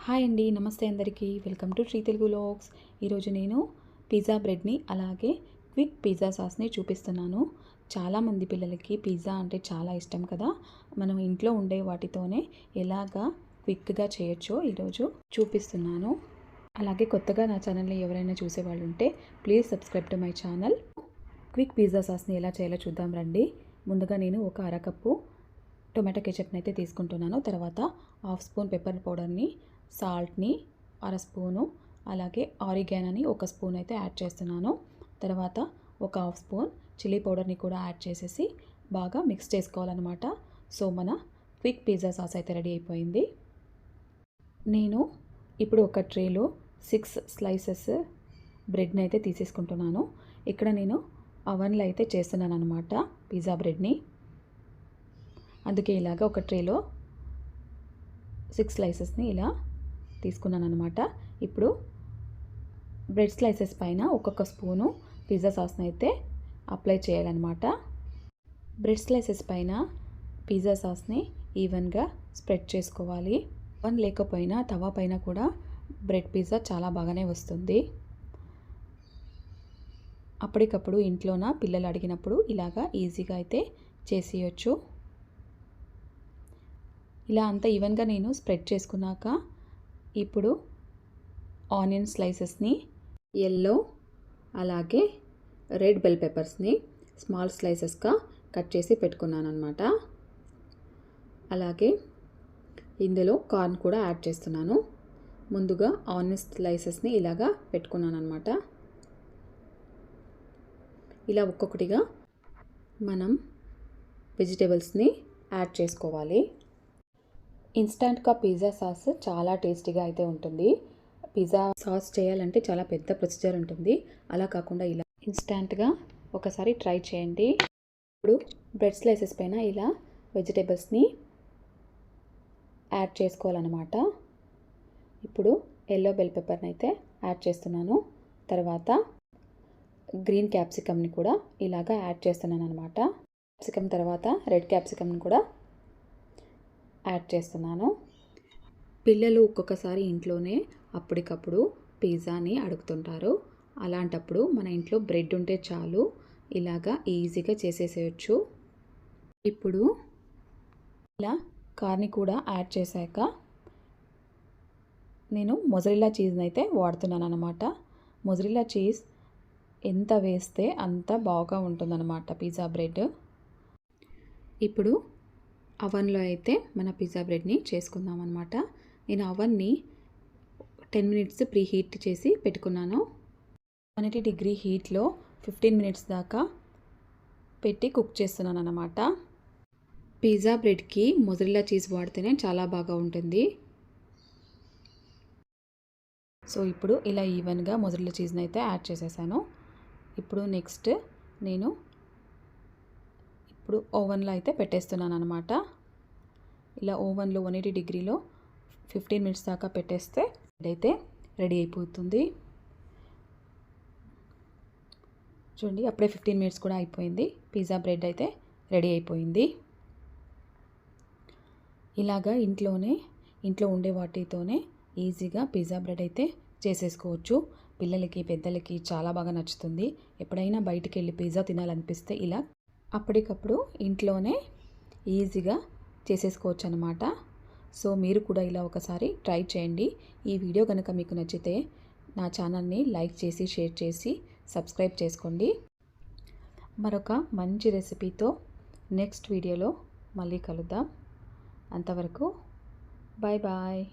Hi అండి, నమస్తే అందరికీ. Welcome to Shri Telugu vlogs. ఈరోజు నేను పిజ్జా బ్రెడ్ని అలాగే క్విక్ పిజ్జా సాస్ని చూపిస్తున్నాను. చాలామంది పిల్లలకి పిజ్జా అంటే చాలా ఇష్టం కదా. మనం ఇంట్లో ఉండే వాటితోనే ఎలాగా క్విక్గా చేయొచ్చో ఈరోజు చూపిస్తున్నాను. అలాగే కొత్తగా నా ఛానల్ని ఎవరైనా చూసేవాళ్ళు ఉంటే please subscribe to my channel. Quick pizza సాస్ని ఎలా చేయాలో చూద్దాం రండి. ముందుగా నేను ఒక అరకప్పు టొమాటో కెచప్ని అయితే తీసుకుంటున్నాను. తర్వాత హాఫ్ స్పూన్ పెప్పర్ పౌడర్ని, సాల్ట్ని అర స్పూను, అలాగే ఆరిగానోని ఒక స్పూన్ అయితే యాడ్ చేస్తున్నాను. తర్వాత ఒక హాఫ్ స్పూన్ చిల్లీ పౌడర్ని కూడా యాడ్ చేసేసి బాగా మిక్స్ చేసుకోవాలన్నమాట. సో మన క్విక్ పిజ్జా సాస్ అయితే రెడీ అయిపోయింది. నేను ఇప్పుడు ఒక ట్రేలో 6 స్లైసెస్ బ్రెడ్ని అయితే తీసేసుకుంటున్నాను. ఇక్కడ నేను అవన్లో అయితే చేస్తున్నాను అనమాట పిజ్జా బ్రెడ్ని. అందుకే ఇలాగ ఒక ట్రేలో 6 స్లైసెస్ని ఇలా తీసుకున్నాను అనమాట. ఇప్పుడు బ్రెడ్ స్లైసెస్ పైన ఒక్కొక్క స్పూను పిజ్జా సాస్ని అయితే అప్లై చేయాలన్నమాట. బ్రెడ్ స్లైసెస్ పైన పిజ్జా సాస్ని ఈవెన్గా స్ప్రెడ్ చేసుకోవాలి. ఓవెన్ లేకపోయినా తవా పైన కూడా బ్రెడ్ పిజ్జా చాలా బాగానే వస్తుంది. అప్పటికప్పుడు ఇంట్లోన పిల్లలు అడిగినప్పుడు ఇలాగా ఈజీగా అయితే చేసేయచ్చు. ఇలా అంతా ఈవెన్గా నేను స్ప్రెడ్ చేసుకున్నాక ఇప్పుడు ఆనియన్ స్లైసెస్ని, ఎల్లో అలాగే రెడ్ బెల్ పెప్పర్స్ని స్మాల్ స్లైసెస్గా కట్ చేసి పెట్టుకున్నాను అనమాట. అలాగే ఇందులో కార్న్ కూడా యాడ్ చేస్తున్నాను. ముందుగా ఆనియన్ స్లైసెస్ని ఇలాగా పెట్టుకున్నాను అనమాట. ఇలా ఒక్కొక్కటిగా మనం వెజిటేబుల్స్ని యాడ్ చేసుకోవాలి. ఇన్స్టంట్గా పిజ్జా సాస్ చాలా టేస్టీగా అయితే ఉంటుంది. పిజ్జా సాస్ చేయాలంటే చాలా పెద్ద ప్రొసీజర్ ఉంటుంది. అలా కాకుండా ఇలా ఇన్స్టంట్గా ఒకసారి ట్రై చేయండి. ఇప్పుడు బ్రెడ్ స్లైసెస్ పైన ఇలా వెజిటేబుల్స్ని యాడ్ చేసుకోవాలన్నమాట. ఇప్పుడు ఎల్లో బెల్ పెప్పర్ని అయితే యాడ్ చేస్తున్నాను. తర్వాత గ్రీన్ క్యాప్సికమ్ని కూడా ఇలాగా యాడ్ చేస్తున్నాను అనమాట. క్యాప్సికమ్ తర్వాత రెడ్ క్యాప్సికమ్ని కూడా యాడ్ చేస్తున్నాను. పిల్లలు ఒక్కొక్కసారి ఇంట్లోనే అప్పటికప్పుడు పిజ్జాని అడుగుతుంటారు. అలాంటప్పుడు మన ఇంట్లో బ్రెడ్ ఉంటే చాలు, ఇలాగా ఈజీగా చేసేసేయచ్చు. ఇప్పుడు ఇలా కార్ని కూడా యాడ్ చేశాక నేను మొజరెల్లా చీజ్ని అయితే వాడుతున్నాను అనమాట. మొజరెల్లా చీజ్ ఎంత వేస్తే అంత బాగా ఉంటుందన్నమాట పిజ్జా బ్రెడ్. ఇప్పుడు అవన్లో అయితే మన పిజ్జా బ్రెడ్ని చేసుకుందాం అనమాట. నేను అవన్ని 10 మినిట్స్ ప్రీ హీట్ చేసి పెట్టుకున్నాను. 180 డిగ్రీ హీట్లో 15 మినిట్స్ దాకా పెట్టి కుక్ చేస్తున్నాను అనమాట. పిజ్జా బ్రెడ్కి మొజరెల్లా చీజ్ వాడితేనే చాలా బాగా ఉంటుంది. సో ఇప్పుడు ఇలా ఈవెన్గా మొజరెల్లా చీజ్ని అయితే యాడ్ చేసేసాను. ఇప్పుడు నెక్స్ట్ నేను ఇప్పుడు ఓవెన్లో అయితే పెట్టేస్తున్నాను అనమాట. ఇలా ఓవెన్లో 180 డిగ్రీలో 15 మినిట్స్ దాకా పెట్టేస్తే ఇదైతే రెడీ అయిపోతుంది. చూడండి, అప్పుడే 15 మినిట్స్ కూడా అయిపోయింది. పిజ్జా బ్రెడ్ అయితే రెడీ అయిపోయింది. ఇలాగా ఇంట్లో ఉండే వాటితోనే ఈజీగా పిజ్జా బ్రెడ్ అయితే చేసేసుకోవచ్చు. పిల్లలకి పెద్దలకి చాలా బాగా నచ్చుతుంది. ఎప్పుడైనా బయటికి వెళ్ళి పిజ్జా తినాలనిపిస్తే ఇలా అప్పటికప్పుడు ఇంట్లోనే ఈజీగా చేసేసుకోవచ్చు అనమాట. సో మీరు కూడా ఇలా ఒకసారి ట్రై చేయండి. ఈ వీడియో కనుక మీకు నచ్చితే నా ఛానల్ని లైక్ చేసి, షేర్ చేసి, సబ్స్క్రైబ్ చేసుకోండి. మరొక మంచి రెసిపీతో నెక్స్ట్ వీడియోలో మళ్ళీ కలుద్దాం. అంతవరకు బాయ్ బాయ్.